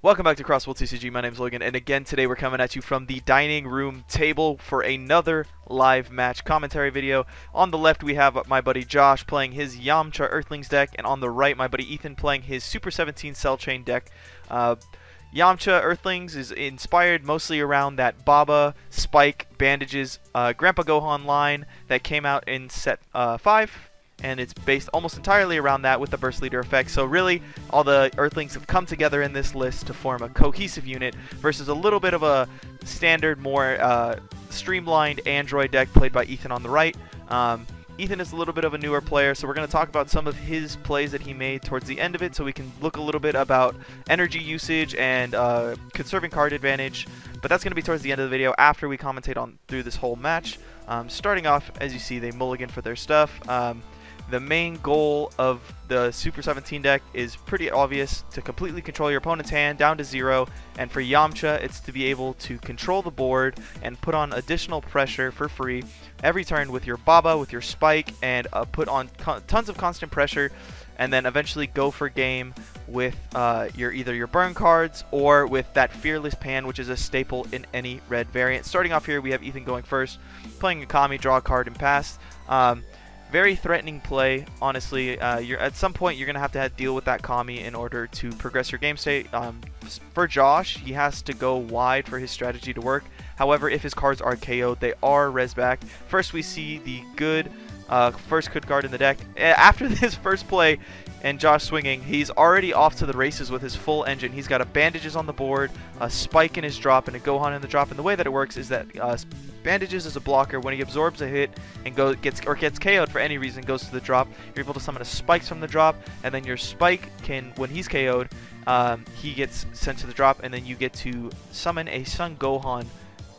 Welcome back to Crossworld TCG. My name is Logan, and again today we're coming at you from the dining room table for another live match commentary video. On the left we have my buddy Josh playing his Yamcha Earthlings deck, and on the right my buddy Ethan playing his Super 17 Cell Chain deck. Yamcha Earthlings is inspired mostly around that Baba, Spike, Bandages, Grandpa Gohan line that came out in set 5. And it's based almost entirely around that with the Burst Leader effect. So really, all the Earthlings have come together in this list to form a cohesive unit versus a little bit of a standard, more streamlined Android deck played by Ethan on the right. Ethan is a little bit of a newer player, so we're going to talk about some of his plays that he made towards the end of it so we can look a little bit about energy usage and conserving card advantage. But that's going to be towards the end of the video after we commentate on through this whole match. Starting off, as you see, they mulligan for their stuff. The main goal of the Super 17 deck is pretty obvious: to completely control your opponent's hand down to 0, and for Yamcha it's to be able to control the board and put on additional pressure for free every turn with your Baba, with your Spike, and put on tons of constant pressure, and then eventually go for game with either your burn cards or with that Fearless Pan, which is a staple in any red variant. Starting off here, we have Ethan going first, playing a Kami, draw a card, and pass. Very threatening play, honestly. At some point you're going to have to deal with that Kami in order to progress your game state. For Josh, he has to go wide for his strategy to work. However, if his cards are KO'd, they are res back. First we see the good first good card in the deck. After this first play and Josh swinging, he's already off to the races with his full engine. He's got a Bandages on the board, a Spike in his drop, and a Gohan in the drop. And the way that it works is that Bandages is a blocker. When he absorbs a hit and gets KO'd for any reason, goes to the drop, you're able to summon a Spikes from the drop, and then your Spike can, when he's KO'd, he gets sent to the drop, and then you get to summon a Son Gohan,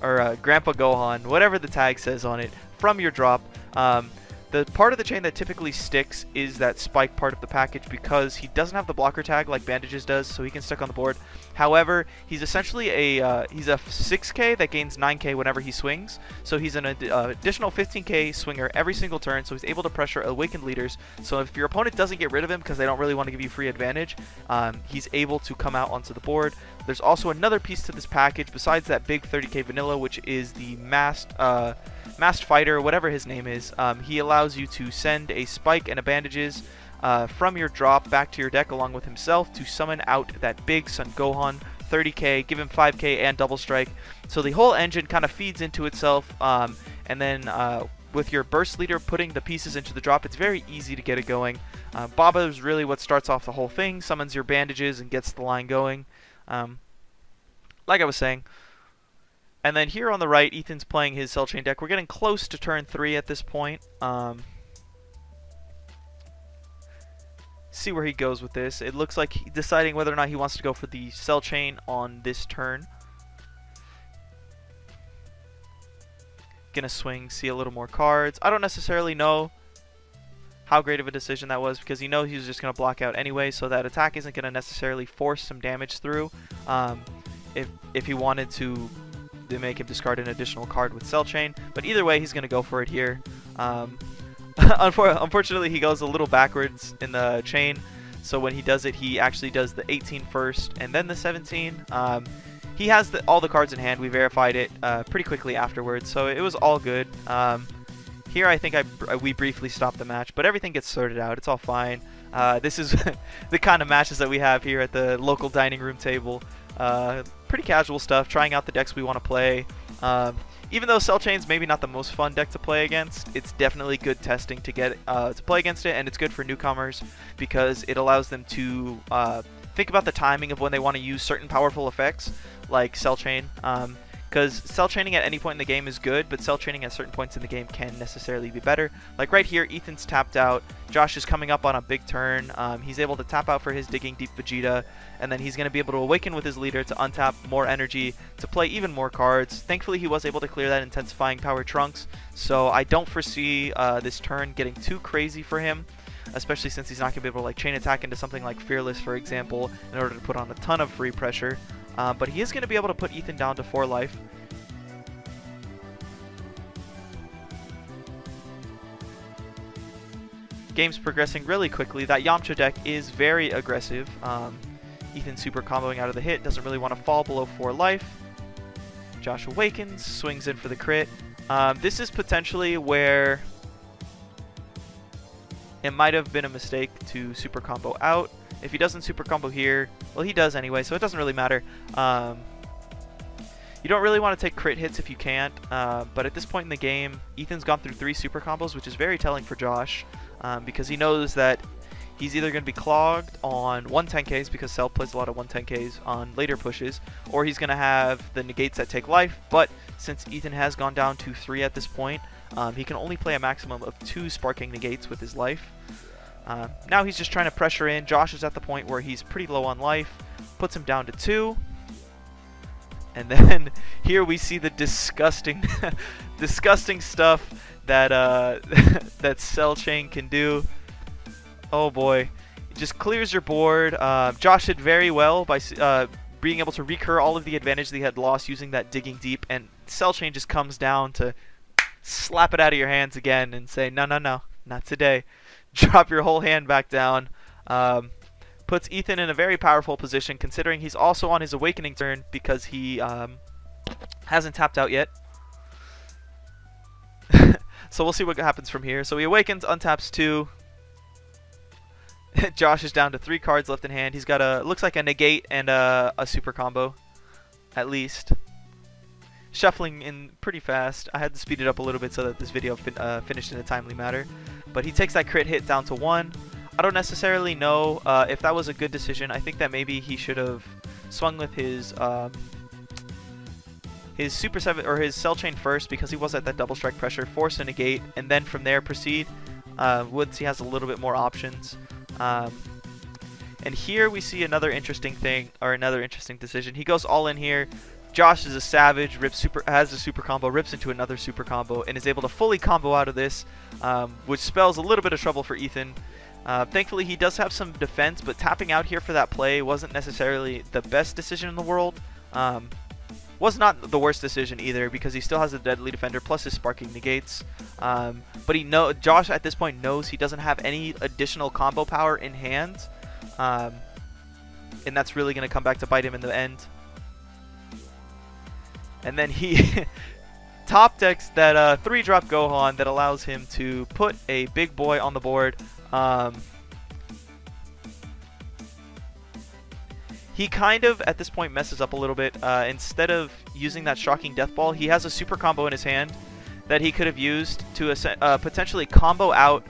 or Grandpa Gohan, whatever the tag says on it, from your drop. The part of the chain that typically sticks is that Spike part of the package, because he doesn't have the blocker tag like Bandages does, so he can stick on the board. However, he's essentially he's a 6k that gains 9k whenever he swings, so he's an additional 15k swinger every single turn, so he's able to pressure Awakened Leaders. So if your opponent doesn't get rid of him because they don't really want to give you free advantage, he's able to come out onto the board. There's also another piece to this package besides that big 30k vanilla, which is the Masked Fighter, whatever his name is. He allows you to send a Spike and a Bandages from your drop back to your deck along with himself to summon out that big Son Gohan, 30k, give him 5k and double strike. So the whole engine kind of feeds into itself, and then with your Burst Leader putting the pieces into the drop, it's very easy to get it going. Baba is really what starts off the whole thing, summons your Bandages and gets the line going. Like I was saying. And then here on the right, Ethan's playing his Cell Chain deck. We're getting close to turn 3 at this point. See where he goes with this. It looks like he's deciding whether or not he wants to go for the Cell Chain on this turn. Gonna swing, see a little more cards. I don't necessarily know how great of a decision that was, because he knows he's just gonna block out anyway, so that attack isn't gonna necessarily force some damage through. If he wanted to make him discard an additional card with Cell Chain, but either way he's going to go for it here. Unfortunately he goes a little backwards in the chain, so when he does it he actually does the 18 first and then the 17. He has all the cards in hand. We verified it pretty quickly afterwards, so it was all good. Here I think we briefly stopped the match, but everything gets sorted out. It's all fine. This is the kind of matches that we have here at the local dining room table. Pretty casual stuff, trying out the decks we want to play. Even though Cell Chain's maybe not the most fun deck to play against, it's definitely good testing to get to play against it, and it's good for newcomers because it allows them to think about the timing of when they want to use certain powerful effects like Cell Chain. Because Cell Chaining at any point in the game is good, but Cell Chaining at certain points in the game can necessarily be better. Like right here, Ethan's tapped out. Josh is coming up on a big turn. He's able to tap out for his Digging Deep Vegeta, and then he's going to be able to awaken with his leader to untap more energy to play even more cards. Thankfully, he was able to clear that Intensifying Power Trunks, so I don't foresee this turn getting too crazy for him, especially since he's not going to be able to like chain attack into something like Fearless, for example, in order to put on a ton of free pressure. But he is going to be able to put Ethan down to 4 life. Game's progressing really quickly. That Yamcha deck is very aggressive. Ethan super comboing out of the hit, doesn't really want to fall below 4 life. Josh awakens, swings in for the crit. This is potentially where it might have been a mistake to super combo out. If he doesn't super combo here, well, he does anyway, so it doesn't really matter. You don't really want to take crit hits if you can't, but at this point in the game, Ethan's gone through 3 super combos, which is very telling for Josh, because he knows that he's either going to be clogged on 110Ks, because Cell plays a lot of 110Ks on later pushes, or he's going to have the negates that take life. But since Ethan has gone down to 3 at this point, he can only play a maximum of 2 sparking negates with his life. Now he's just trying to pressure in. Josh is at the point where he's pretty low on life, puts him down to 2. And then here we see the disgusting, disgusting stuff that that Cell Chain can do. Oh boy, it just clears your board. Josh did very well by being able to recur all of the advantage that he had lost using that digging deep, and Cell Chain just comes down to slap it out of your hands again and say, no, no, no, not today. Drop your whole hand back down. Puts Ethan in a very powerful position, considering he's also on his awakening turn because he hasn't tapped out yet. So we'll see what happens from here. So he awakens, untaps 2. Josh is down to 3 cards left in hand. He's got looks like a negate and a super combo, at least. Shuffling in pretty fast. I had to speed it up a little bit so that this video finished in a timely manner. But he takes that crit hit down to 1. I don't necessarily know if that was a good decision. I think that maybe he should have swung with his Super 7 or his Cell Chain first, because he was at that double strike pressure, force a negate, and then from there proceed. Woods, he has a little bit more options. And here we see another interesting thing, or another interesting decision. He goes all in here. Josh is a savage, has a super combo, rips into another super combo, and is able to fully combo out of this, which spells a little bit of trouble for Ethan. Thankfully, he does have some defense, but tapping out here for that play wasn't necessarily the best decision in the world. Was not the worst decision either, because he still has a deadly defender plus his sparking negates. But Josh at this point knows he doesn't have any additional combo power in hand, and that's really going to come back to bite him in the end. And then he top decks that 3-drop Gohan that allows him to put a big boy on the board. He kind of, at this point, messes up a little bit. Instead of using that shocking death ball, he has a super combo in his hand that he could have used to potentially combo out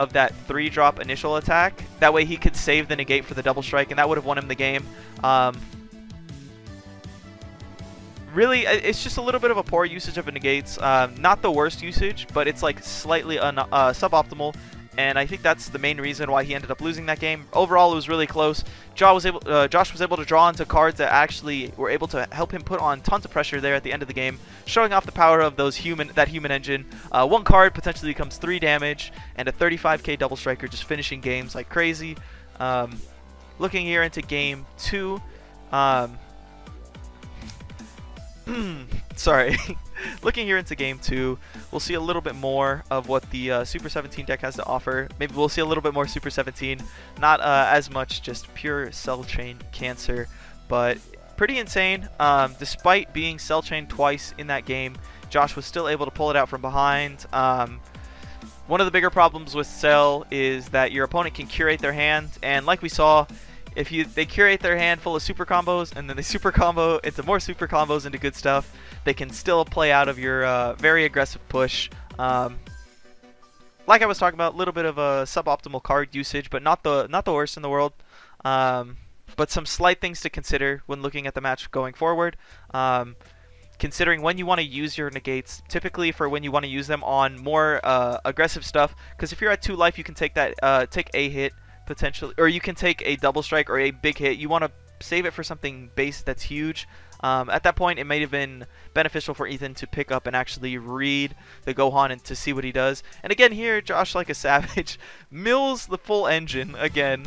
of that 3-drop initial attack. That way he could save the negate for the double strike, and that would have won him the game. Really, it's just a little bit of a poor usage of negates. Not the worst usage, but it's like slightly suboptimal. And I think that's the main reason why he ended up losing that game. Overall, it was really close. Josh was able to draw into cards that actually were able to help him put on tons of pressure there at the end of the game, showing off the power of that human engine. 1 card potentially becomes 3 damage, and a 35k double striker just finishing games like crazy. Looking here into game 2. Sorry. Looking here into game 2, we'll see a little bit more of what the Super 17 deck has to offer. Maybe we'll see a little bit more Super 17. Not as much just pure Cell Chain cancer, but pretty insane. Despite being Cell Chain twice in that game, Josh was still able to pull it out from behind. One of the bigger problems with Cell is that your opponent can curate their hand, and like we saw, if they curate their hand full of super combos and then they super combo into more super combos into good stuff, they can still play out of your very aggressive push. Like I was talking about, a little bit of a suboptimal card usage, but not the worst in the world. But some slight things to consider when looking at the match going forward. Considering when you want to use your negates, typically for when you want to use them on more aggressive stuff, because if you're at 2 life, you can take that take a hit potentially, or you can take a double strike or a big hit. You want to save it for something base that's huge. At that point, it may have been beneficial for Ethan to pick up and actually read the Gohan and to see what he does. And again here, Josh, like a savage, mills the full engine again.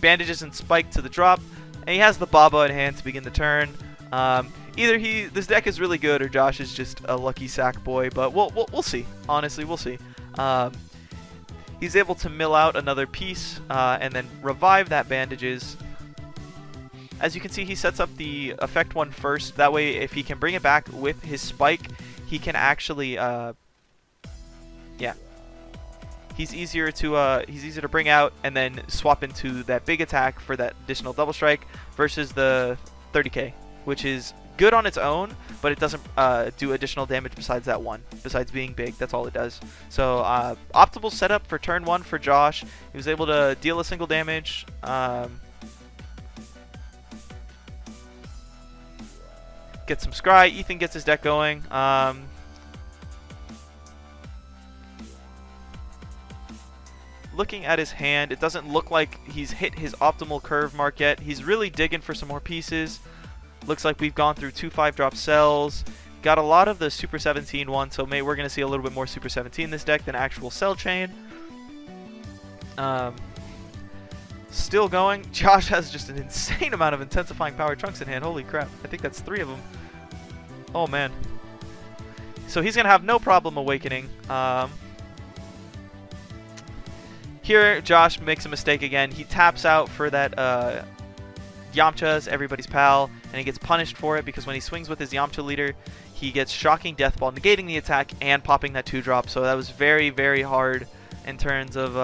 Bandages and spike to the drop, and he has the Baba in hand to begin the turn. Either this deck is really good, or Josh is just a lucky sack boy. But we'll see. Honestly, we'll see. He's able to mill out another piece and then revive that bandages. As you can see, he sets up the effect one first. That way, if he can bring it back with his spike, he can actually, yeah. He's easier to bring out and then swap into that big attack for that additional double strike versus the 30k, which is good on its own, but it doesn't do additional damage besides that one. Besides being big, that's all it does. So optimal setup for turn 1 for Josh. He was able to deal a single damage. Get some scry. Ethan gets his deck going. Looking at his hand, it doesn't look like he's hit his optimal curve mark yet. He's really digging for some more pieces. Looks like we've gone through 2 5-drop cells. Got a lot of the Super 17 ones, so we're going to see a little bit more Super 17 in this deck than actual cell chain. Still going. Josh has just an insane amount of intensifying power trunks in hand. Holy crap. I think that's 3 of them. Oh, man. So he's going to have no problem awakening. Here, Josh makes a mistake again. He taps out for that Yamcha's everybody's pal, and he gets punished for it because when he swings with his Yamcha leader, he gets Shocking Death Ball, negating the attack and popping that 2-drop. So that was very, very hard in terms of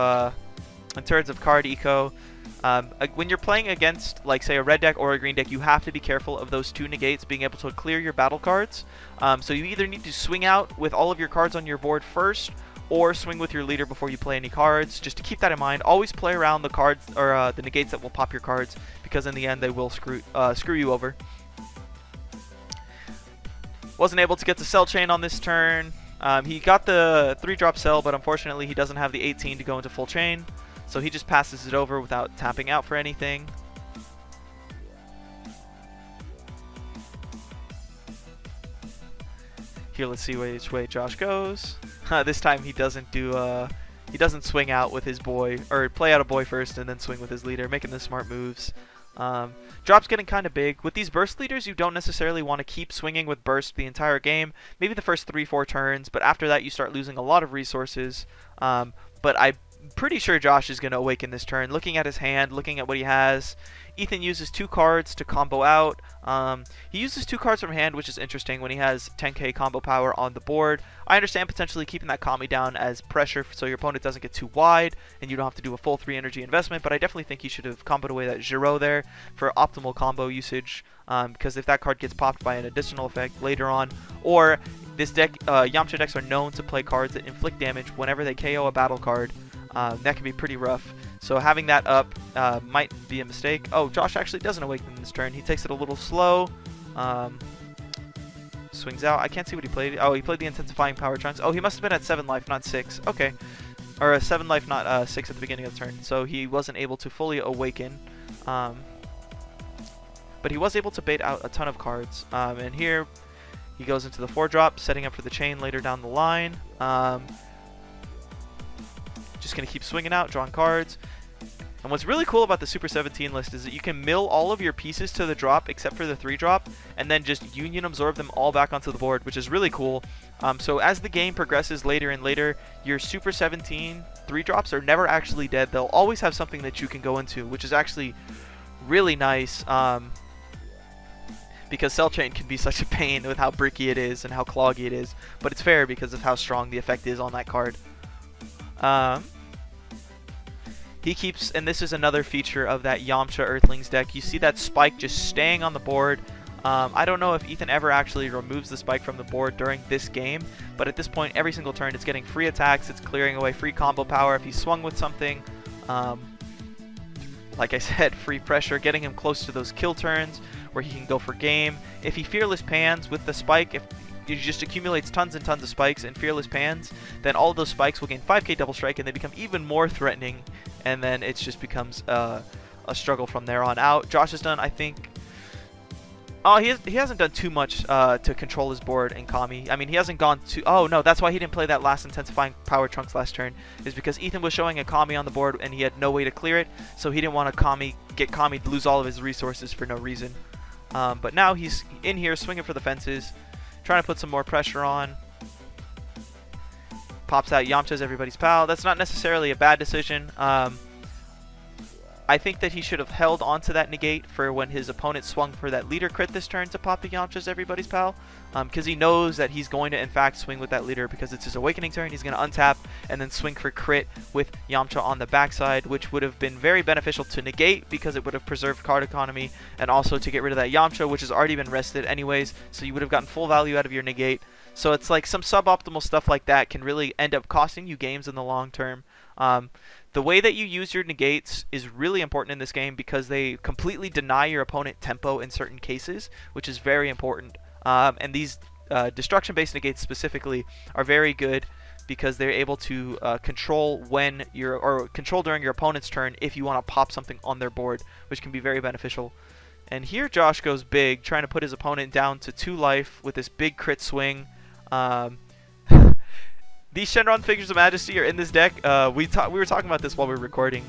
card eco. When you're playing against, like, say, a red deck or a green deck, you have to be careful of those 2 negates being able to clear your battle cards. So you either need to swing out with all of your cards on your board first, or swing with your leader before you play any cards. Just to keep that in mind, always play around the cards or the negates that will pop your cards, because in the end they will screw you over. Wasn't able to get the cell chain on this turn. He got the 3-drop cell, but unfortunately he doesn't have the 18 to go into full chain, so he just passes it over without tapping out for anything. Here, let's see which way Josh goes. This time he doesn't swing out with his boy, or play out a boy first and then swing with his leader, making the smart moves. Drop's getting kind of big. With these burst leaders, you don't necessarily want to keep swinging with burst the entire game. Maybe the first 3-4 turns, but after that you start losing a lot of resources. But I'm pretty sure Josh is going to awaken this turn. Looking at his hand, looking at what he has, Ethan uses 2 cards to combo out. He uses 2 cards from hand, which is interesting when he has 10k combo power on the board. I understand potentially keeping that Kami down as pressure so your opponent doesn't get too wide and you don't have to do a full 3 energy investment, but I definitely think he should have comboed away that Giro there for optimal combo usage, because if that card gets popped by an additional effect later on, or this deck, Yamcha decks are known to play cards that inflict damage whenever they KO a battle card. That can be pretty rough. So having that up might be a mistake. Oh, Josh actually doesn't awaken this turn. He takes it a little slow. Swings out. I can't see what he played. Oh, he played the intensifying power trunks. Oh, he must have been at 7 life, not 6. Okay. Or a 7 life, not 6 at the beginning of the turn. So he wasn't able to fully awaken. But he was able to bait out a ton of cards. And here he goes into the 4-drop, setting up for the chain later down the line. Just going to keep swinging out, drawing cards. And what's really cool about the Super 17 list is that you can mill all of your pieces to the drop except for the 3-drop, and then just union absorb them all back onto the board, which is really cool. So as the game progresses later and later, your Super 17 3-drops are never actually dead. They'll always have something that you can go into, which is actually really nice, because Cell Chain can be such a pain with how bricky it is and how cloggy it is, but it's fair because of how strong the effect is on that card. He keeps, and this is another feature of that Yamcha Earthlings deck, you see that spike just staying on the board. I don't know if Ethan ever actually removes the spike from the board during this game, but at this point, every single turn, it's getting free attacks, it's clearing away free combo power if he swung with something. Like I said, free pressure, getting him close to those kill turns where he can go for game. If he Fearless Pans with the spike, if he just accumulates tons and tons of spikes and Fearless Pans, then all of those spikes will gain 5k double strike and they become even more threatening, and then it just becomes a struggle from there on out. Josh has done, I think, oh, he hasn't done too much to control his board in Kami. I mean, he hasn't gone to, oh no, that's why he didn't play that last intensifying power trunks last turn, is because Ethan was showing a Kami on the board and he had no way to clear it, so he didn't want to get Kami to lose all of his resources for no reason. But now he's in here swinging for the fences, trying to put some more pressure on. Pops out Yamcha's everybody's pal. That's not necessarily a bad decision. I think that he should have held onto that negate for when his opponent swung for that leader crit this turn to pop the Yamcha's everybody's pal, because he knows that he's going to in fact swing with that leader because it's his awakening turn. He's going to untap and then swing for crit with Yamcha on the backside, which would have been very beneficial to negate because it would have preserved card economy, and also to get rid of that Yamcha, which has already been rested anyways, so you would have gotten full value out of your negate. So it's like some suboptimal stuff like that can really end up costing you games in the long term. The way that you use your negates is really important in this game because they completely deny your opponent tempo in certain cases, which is very important. And these destruction-based negates specifically are very good because they're able to control control during your opponent's turn if you want to pop something on their board, which can be very beneficial. And here Josh goes big, trying to put his opponent down to 2 life with this big crit swing. These Shenron Figures of Majesty are in this deck. We were talking about this while we were recording.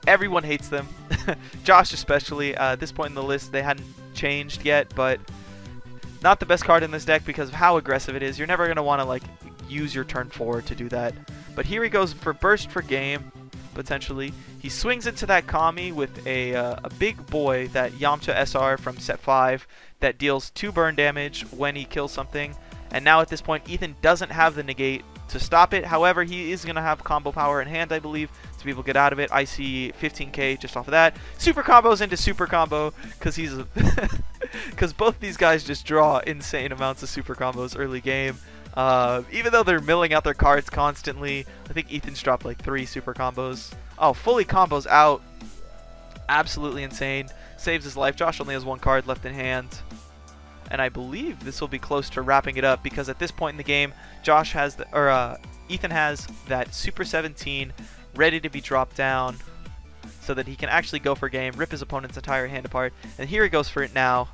Everyone hates them. Josh especially. At this point in the list, they hadn't changed yet, but not the best card in this deck because of how aggressive it is. You're never going to want to like use your turn 4 to do that. But here he goes for burst for game, potentially. He swings into that Kami with a big boy, that Yamcha SR from set 5, that deals 2 burn damage when he kills something. And now at this point, Ethan doesn't have the negate to stop it. However, he is going to have combo power in hand, I believe, to be able to get out of it. I see 15k just off of that. Super combos into super combo because he's because both these guys just draw insane amounts of super combos early game. Even though they're milling out their cards constantly, I think Ethan's dropped like 3 super combos. Oh, fully combos out. Absolutely insane. Saves his life. Josh only has 1 card left in hand. And I believe this will be close to wrapping it up because at this point in the game, Ethan has that Super 17 ready to be dropped down so that he can actually go for game, rip his opponent's entire hand apart. And here he goes for it now.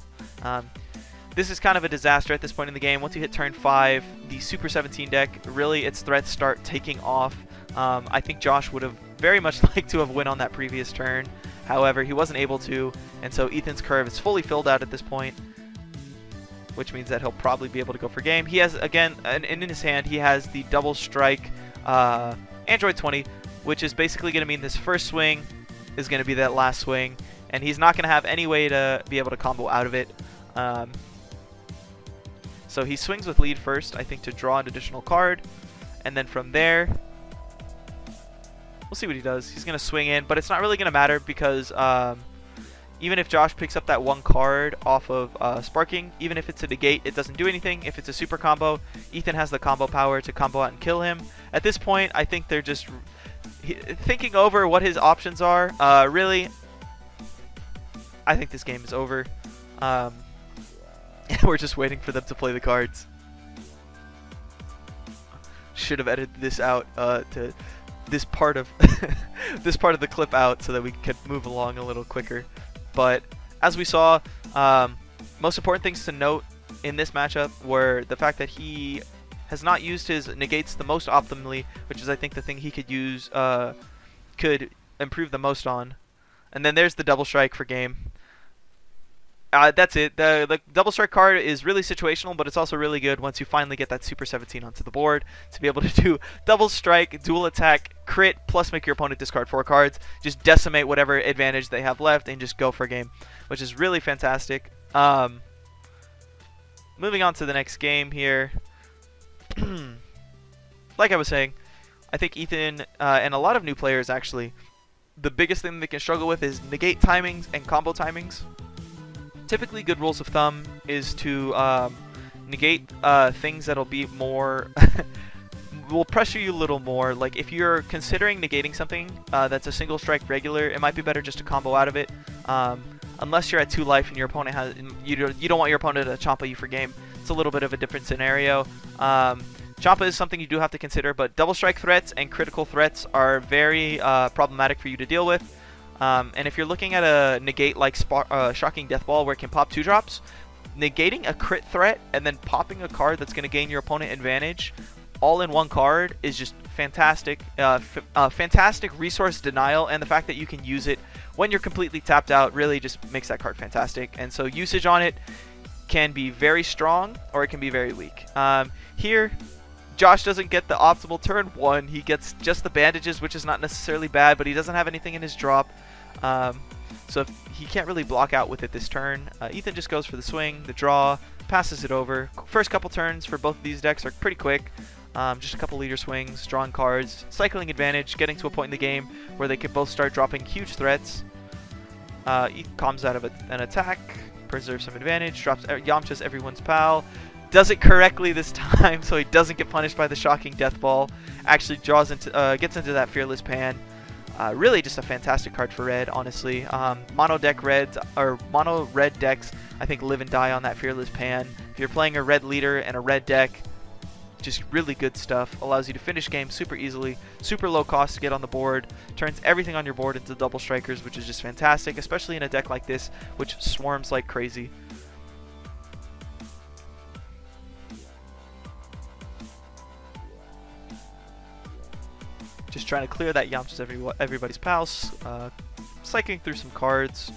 This is kind of a disaster at this point in the game. Once you hit turn 5, the Super 17 deck, really its threats start taking off. I think Josh would have very much liked to have win on that previous turn. However, he wasn't able to, and so Ethan's curve is fully filled out at this point, which means that he'll probably be able to go for game. He has, again, in his hand, he has the double strike Android 20, which is basically going to mean this first swing is going to be that last swing, and he's not going to have any way to be able to combo out of it. So he swings with lead first, I think, to draw an additional card, and then from there, we'll see what he does. He's going to swing in, but it's not really going to matter because even if Josh picks up that 1 card off of Sparking, even if it's a negate, it doesn't do anything. If it's a super combo, Ethan has the combo power to combo out and kill him. At this point, I think they're just thinking over what his options are. Really, I think this game is over. We're just waiting for them to play the cards. Should have edited this out to this part of this part of the clip out so that we could move along a little quicker. But as we saw, most important things to note in this matchup were the fact that he has not used his negates the most optimally, which is I think the thing he could use, could improve the most on. And then there's the double strike for game. That's it. The double strike card is really situational, but it's also really good once you finally get that Super 17 onto the board to be able to do double strike, dual attack, crit, plus make your opponent discard 4 cards. Just decimate whatever advantage they have left and just go for a game, which is really fantastic. Moving on to the next game here. Like I was saying, I think Ethan and a lot of new players actually, the biggest thing they can struggle with is negate timings and combo timings. Typically, good rules of thumb is to negate things that'll be more will pressure you a little more. Like if you're considering negating something that's a single strike regular, it might be better just to combo out of it. Unless you're at 2 life and your opponent has, you don't want your opponent to chompa you for game. It's a little bit of a different scenario. Chompa is something you do have to consider, but double strike threats and critical threats are very problematic for you to deal with. And if you're looking at a negate like Shocking Death Ball where it can pop 2-drops, negating a crit threat and then popping a card that's going to gain your opponent advantage all in 1 card is just fantastic. Fantastic resource denial, and the fact that you can use it when you're completely tapped out really just makes that card fantastic. And so usage on it can be very strong or it can be very weak. Here, Josh doesn't get the optimal turn 1. He gets just the bandages, which is not necessarily bad, but he doesn't have anything in his drop. So he can't really block out with it this turn. Ethan just goes for the swing, the draw, passes it over. First couple turns for both of these decks are pretty quick. Just a couple leader swings, drawing cards, cycling advantage, getting to a point in the game where they can both start dropping huge threats. Ethan comes out of an attack, preserves some advantage, drops Yamcha's everyone's pal. Does it correctly this time, so he doesn't get punished by the shocking death ball. Actually draws into, gets into that fearless pan. Really just a fantastic card for red, honestly. Mono red decks, I think, live and die on that fearless pan. If you're playing a red leader and a red deck, just really good stuff. Allows you to finish games super easily, super low cost to get on the board, turns everything on your board into double strikers, which is just fantastic, especially in a deck like this, which swarms like crazy. Just trying to clear that Yamcha's everybody's pals, cycling through some cards.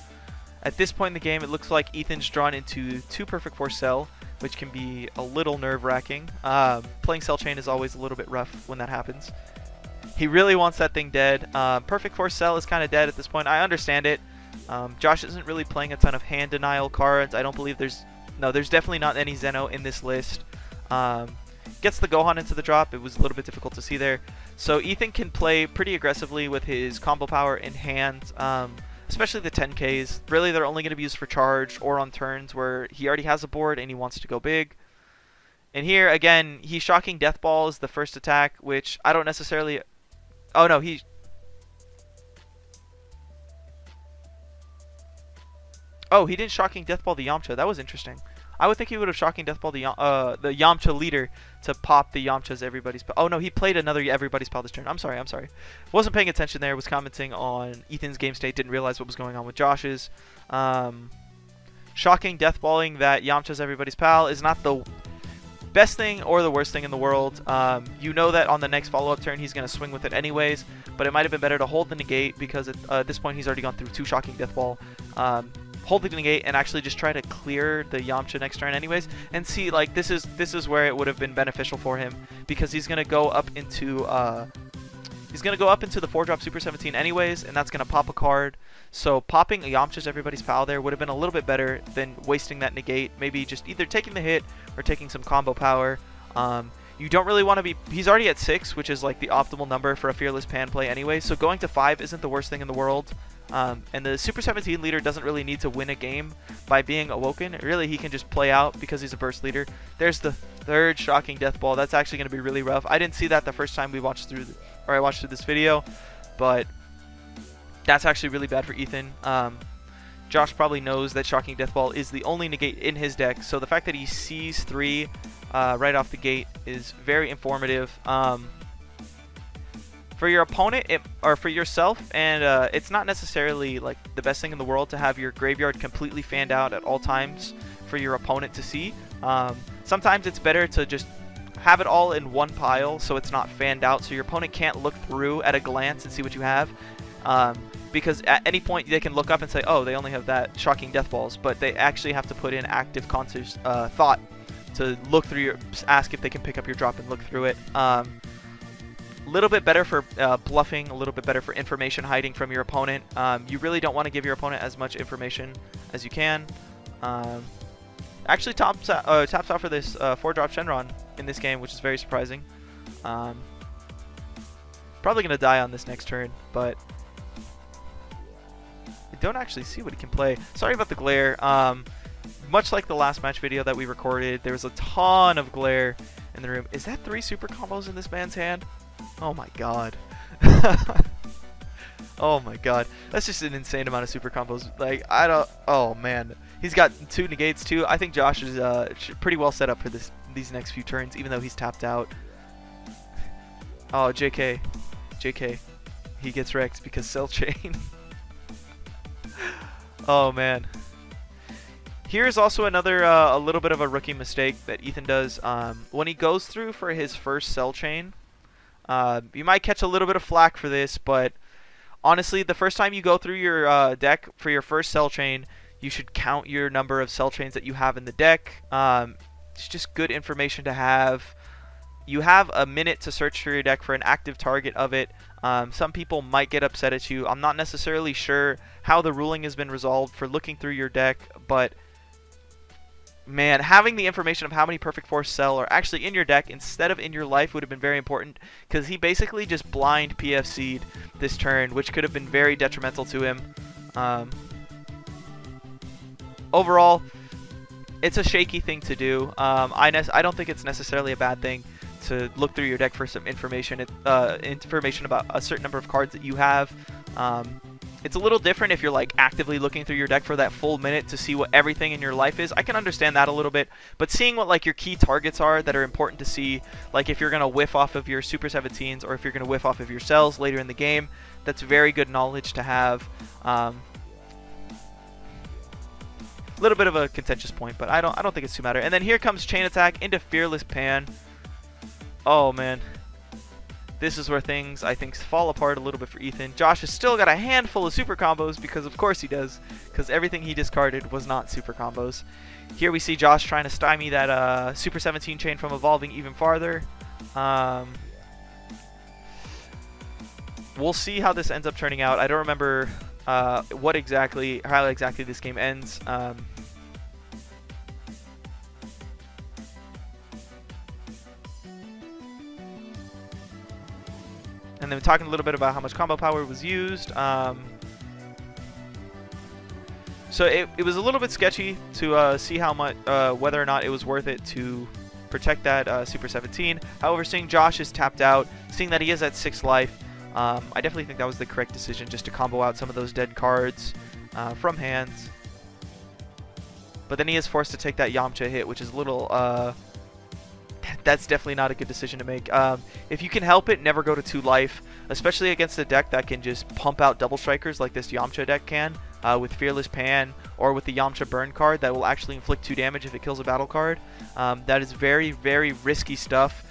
At this point in the game, it looks like Ethan's drawn into 2 Perfect Force Cell, which can be a little nerve-wracking. Playing Cell Chain is always a little bit rough when that happens. He really wants that thing dead. Perfect Force Cell is kind of dead at this point. I understand it. Josh isn't really playing a ton of hand denial cards. I don't believe there's definitely not any Zeno in this list. Gets the Gohan into the drop. It was a little bit difficult to see there. So Ethan can play pretty aggressively with his combo power in hand, especially the 10Ks. Really, they're only going to be used for charge or on turns where he already has a board and he wants to go big. And here, again, he's shocking Death Ball as the first attack, which I don't necessarily... Oh, no, he... Oh, he didn't shocking Death Ball the Yamcha. That was interesting. I would think he would have shocking Death Ball the Yamcha leader to pop the Yamcha's everybody's pal. Oh no, he played another everybody's pal this turn. I'm sorry. Wasn't paying attention there. Was commenting on Ethan's game state. Didn't realize what was going on with Josh's. Shocking Death Balling that Yamcha's everybody's pal is not the best thing or the worst thing in the world. You know that on the next follow-up turn he's going to swing with it anyways, but it might have been better to hold the negate because at this point he's already gone through 2 shocking Death Ball. Hold the negate and actually just try to clear the Yamcha next turn anyways, and see, like, this is where it would have been beneficial for him, because he's gonna go up into the 4-drop Super 17 anyways, and that's gonna pop a card. So popping Yamcha's everybody's pal there would have been a little bit better than wasting that negate. Maybe just either taking the hit or taking some combo power. You don't really want to be... He's already at 6, which is like the optimal number for a fearless pan play anyway, so going to 5 isn't the worst thing in the world. And the Super 17 leader doesn't really need to win a game by being awoken. Really, he can just play out because he's a burst leader. There's the 3rd shocking Death Ball. That's actually going to be really rough. I didn't see that the first time we watched through, I watched through this video, but that's actually really bad for Ethan. Josh probably knows that shocking Death Ball is the only negate in his deck, so the fact that he sees 3 right off the gate is very informative. For your opponent, or for yourself, and it's not necessarily like the best thing in the world to have your graveyard completely fanned out at all times for your opponent to see. Sometimes it's better to just have it all in one pile so it's not fanned out, so your opponent can't look through at a glance and see what you have. Because at any point they can look up and say, oh, they only have that shocking Death Balls, but they actually have to put in active conscious thought to look through your, ask if they can pick up your drop and look through it. A little bit better for bluffing, a little bit better for information hiding from your opponent. You really don't want to give your opponent as much information as you can. Actually taps out for this 4-drop Shenron in this game, which is very surprising. Probably going to die on this next turn, but I don't actually see what he can play. Sorry about the glare. Much like the last match video that we recorded, there was a ton of glare in the room. Is that 3 super combos in this man's hand? Oh my god. Oh my god. That's just an insane amount of super combos. Like, I don't... Oh man. He's got 2 negates too. I think Josh is pretty well set up for these next few turns, even though he's tapped out. Oh, JK. JK. He gets wrecked because Cell Chain. Oh man. Here's also another a little bit of a rookie mistake that Ethan does. When he goes through for his first Cell Chain, you might catch a little bit of flack for this, but honestly, the first time you go through your deck for your first Cell Chain, you should count your number of Cell Chains that you have in the deck. It's just good information to have. you have a minute to search through your deck for an active target of it. Some people might get upset at you. I'm not necessarily sure how the ruling has been resolved for looking through your deck, but man, having the information of how many Perfect Force Cell are actually in your deck instead of in your life would have been very important, because he basically just blind PFC'd this turn, which could have been very detrimental to him. Overall, it's a shaky thing to do. I don't think it's necessarily a bad thing to look through your deck for some information about a certain number of cards that you have. It's a little different if you're like actively looking through your deck for that full minute to see what everything in your life is. I can understand that a little bit, but seeing what like your key targets are that are important to see, like if you're going to whiff off of your Super 17s or if you're going to whiff off of your cells later in the game, that's very good knowledge to have. A little bit of a contentious point, but I don't think it's too matter. And then here comes Chain Attack into Fearless Pan. Oh man, this is where things I think fall apart a little bit for Ethan. Josh has still got a handful of super combos, because of course he does, because everything he discarded was not super combos. Here we see Josh trying to stymie that Super 17 chain from evolving even farther. We'll see how this ends up turning out. I don't remember how exactly this game ends. And then talking a little bit about how much combo power was used. So it was a little bit sketchy to see how much, whether or not it was worth it to protect that Super 17. However, seeing Josh is tapped out, seeing that he is at 6 life, I definitely think that was the correct decision, just to combo out some of those dead cards from hands. But then he is forced to take that Yamcha hit, which is a little... that's definitely not a good decision to make. If you can help it, never go to 2 life, especially against a deck that can just pump out double strikers like this Yamcha deck can, with Fearless Pan or with the Yamcha burn card that will actually inflict 2 damage if it kills a battle card. That is very, very risky stuff.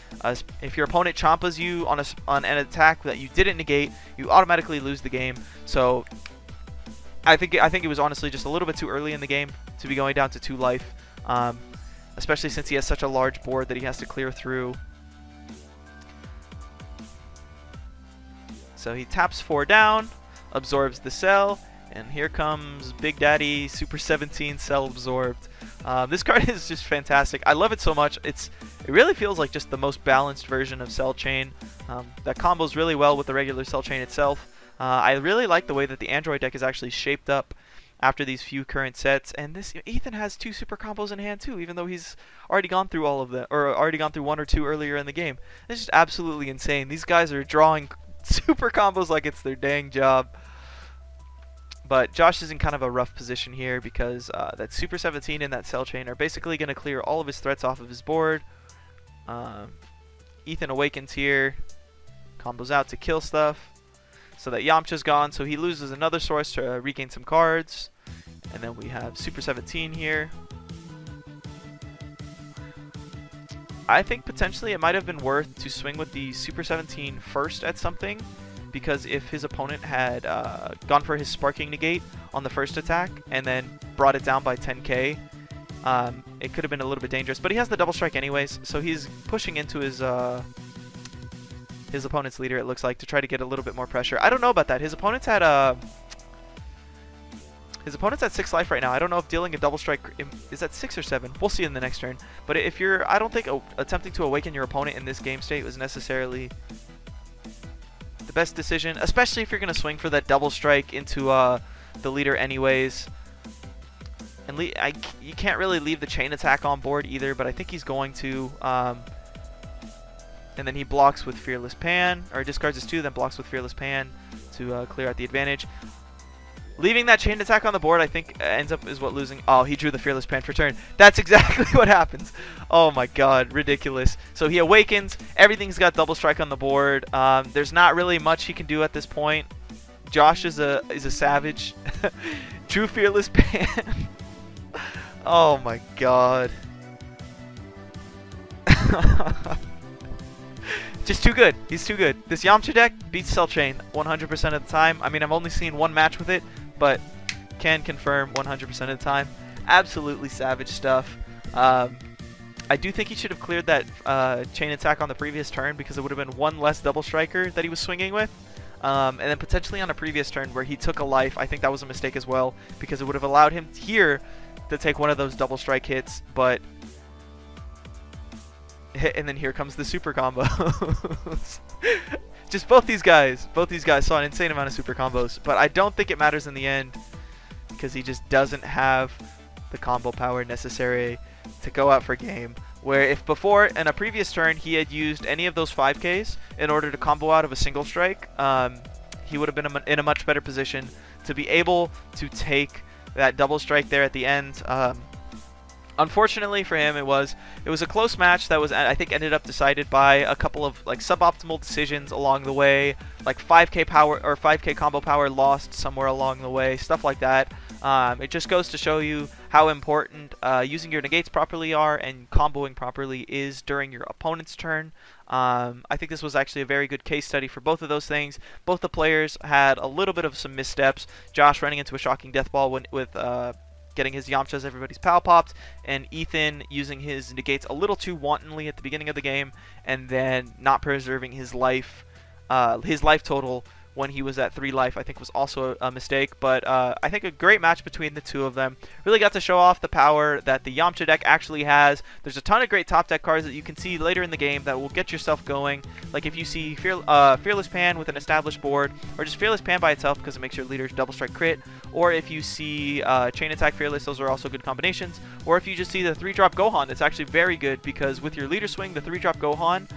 If your opponent chompas you on an attack that you didn't negate, you automatically lose the game. So I think it was honestly just a little bit too early in the game to be going down to 2 life. Especially since he has such a large board that he has to clear through. So he taps 4 down, absorbs the cell, and here comes Big Daddy Super 17 cell absorbed. This card is just fantastic. I love it so much. It really feels like just the most balanced version of Cell Chain. That combos really well with the regular Cell Chain itself. I really like the way that the Android deck is actually shaped up after these few current sets, and this Ethan has 2 super combos in hand too, even though he's already gone through all of them, or already gone through 1 or 2 earlier in the game. It's just absolutely insane. These guys are drawing super combos like it's their dang job. But Josh is in kind of a rough position here, because that Super 17 and that Cell Chain are basically going to clear all of his threats off of his board. Ethan awakens here, combos out to kill stuff. So that Yamcha's gone, so he loses another source to regain some cards. And then we have Super 17 here. I think potentially it might have been worth to swing with the Super 17 first at something, because if his opponent had gone for his Sparking Negate on the first attack and then brought it down by 10k, it could have been a little bit dangerous. But he has the double strike anyways, so he's pushing into his opponent's leader, it looks like, to try to get a little bit more pressure. I don't know about that. His opponent's at 6 life right now. I don't know if dealing a double strike is at 6 or 7. We'll see in the next turn. But if you're, I don't think attempting to awaken your opponent in this game state was necessarily the best decision, especially if you're going to swing for that double strike into the leader anyways. And you can't really leave the chain attack on board either, but I think he's going to. And then he blocks with Fearless Pan, or discards his 2, then blocks with Fearless Pan to clear out the advantage. Leaving that chain attack on the board, I think, ends up is what losing. Oh, he drew the Fearless Pan for turn. That's exactly what happens. Oh my god, ridiculous. So he awakens, everything's got double strike on the board. There's not really much he can do at this point. Josh is a savage. Drew Fearless Pan. Oh my god. Just too good. He's too good. This Yamcha deck beats Cell Chain 100% of the time. I mean, I've only seen 1 match with it, but can confirm 100% of the time. Absolutely savage stuff. I I do think he should have cleared that chain attack on the previous turn, because it would have been one less double striker that he was swinging with. And then potentially on a previous turn where he took a life, I think that was a mistake as well, because it would have allowed him here to take one of those double strike hits, but and then here comes the super combo. Just both these guys saw an insane amount of super combos, but I don't think it matters in the end, because he just doesn't have the combo power necessary to go out for game. Where if before in a previous turn he had used any of those 5Ks in order to combo out of a single strike, he would have been in a much better position to be able to take that double strike there at the end. Unfortunately for him, it was a close match that was, I think, ended up decided by a couple of like suboptimal decisions along the way, like 5K power or 5K combo power lost somewhere along the way, stuff like that. It just goes to show you how important using your negates properly are and comboing properly is during your opponent's turn. I think this was actually a very good case study for both of those things. Both the players had a little bit of some missteps. Josh running into a shocking death ball with getting his Yamcha as everybody's pal popped, and Ethan using his negates a little too wantonly at the beginning of the game, and then not preserving his life total when he was at 3 life, I think was also a mistake. But I think a great match between the two of them. Really got to show off the power that the Yamcha deck actually has. There's a ton of great top deck cards that you can see later in the game that will get yourself going. Like if you see Fearless Pan with an established board, or just Fearless Pan by itself because it makes your leaders double strike crit, or if you see Chain Attack Fearless, those are also good combinations. Or if you just see the 3-drop Gohan, it's actually very good, because with your leader swing, the 3-drop Gohan,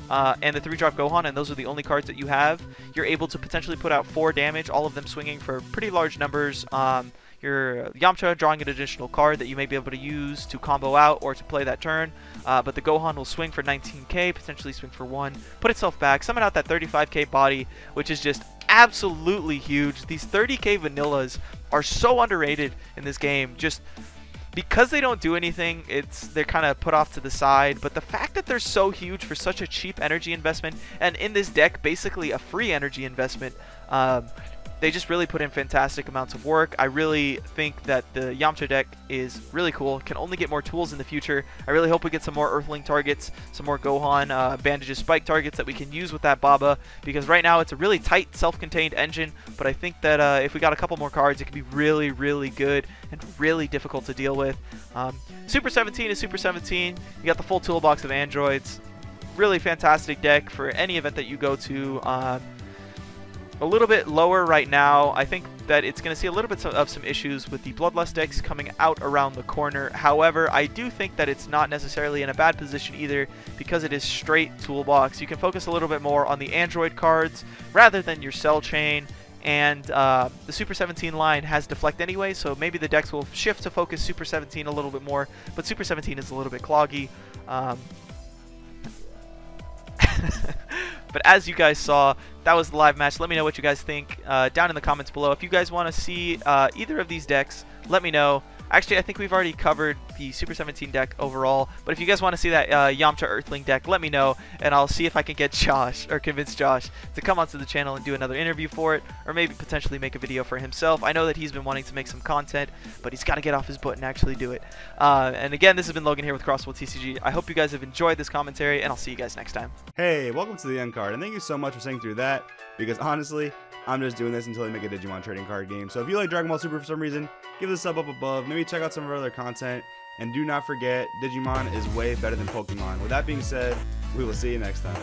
and the 3-drop Gohan, and those are the only cards that you have, you're able to potentially put out 4 damage, all of them swinging for pretty large numbers. Your Yamcha drawing an additional card that you may be able to use to combo out or to play that turn, but the Gohan will swing for 19k, potentially swing for 1, put itself back, summon out that 35k body, which is just absolutely huge. These 30k vanillas are so underrated in this game, just because they don't do anything. They're kind of put off to the side, but the fact that they're so huge for such a cheap energy investment, and in this deck basically a free energy investment, they just really put in fantastic amounts of work. I really think that the Yamcha deck is really cool. Can only get more tools in the future. I really hope we get some more Earthling targets, some more Gohan Bandages Spike targets that we can use with that Baba, because right now it's a really tight self-contained engine, but I think that if we got a couple more cards, it could be really, really good and really difficult to deal with. Super 17 is Super 17. You got the full toolbox of androids. Really fantastic deck for any event that you go to. A little bit lower right now. I think that it's going to see a little bit of some issues with the Bloodlust decks coming out around the corner. However, I do think that it's not necessarily in a bad position either, because it is straight toolbox. You can focus a little bit more on the Android cards rather than your Cell Chain, and the Super 17 line has Deflect anyway, so maybe the decks will shift to focus Super 17 a little bit more, but Super 17 is a little bit cloggy. But as you guys saw, that was the live match. Let me know what you guys think down in the comments below. If you guys want to see either of these decks, let me know. Actually, I think we've already covered the Super 17 deck overall, but if you guys want to see that Yamcha Earthling deck, let me know, and I'll see if I can get Josh, or convince Josh, to come onto the channel and do another interview for it, or maybe potentially make a video for himself. I know that he's been wanting to make some content, but he's got to get off his butt and actually do it. And again, this has been Logan here with Crossworld TCG. I hope you guys have enjoyed this commentary, and I'll see you guys next time. Hey, welcome to the end card, and thank you so much for sitting through that, because honestly, I'm just doing this until they make a Digimon trading card game. So if you like Dragon Ball Super for some reason, give it a sub up above. Maybe check out some of our other content. And do not forget, Digimon is way better than Pokemon. With that being said, we will see you next time.